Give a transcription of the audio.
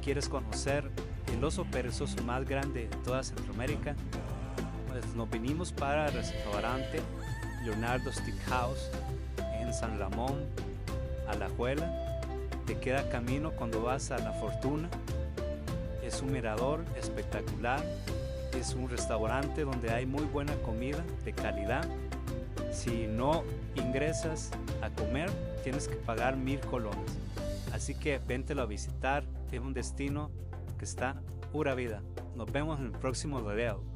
quieres conocer el oso perezoso más grande de toda Centroamérica, pues nos vinimos para el restaurante Leonardo Steakhouse en San Ramón, Alajuela. Te queda camino cuando vas a La Fortuna. Es un mirador espectacular. Es un restaurante donde hay muy buena comida de calidad. Si no ingresas a comer, tienes que pagar 1000 colones. Así que véntelo a visitar. Es un destino que está pura vida. Nos vemos en el próximo video.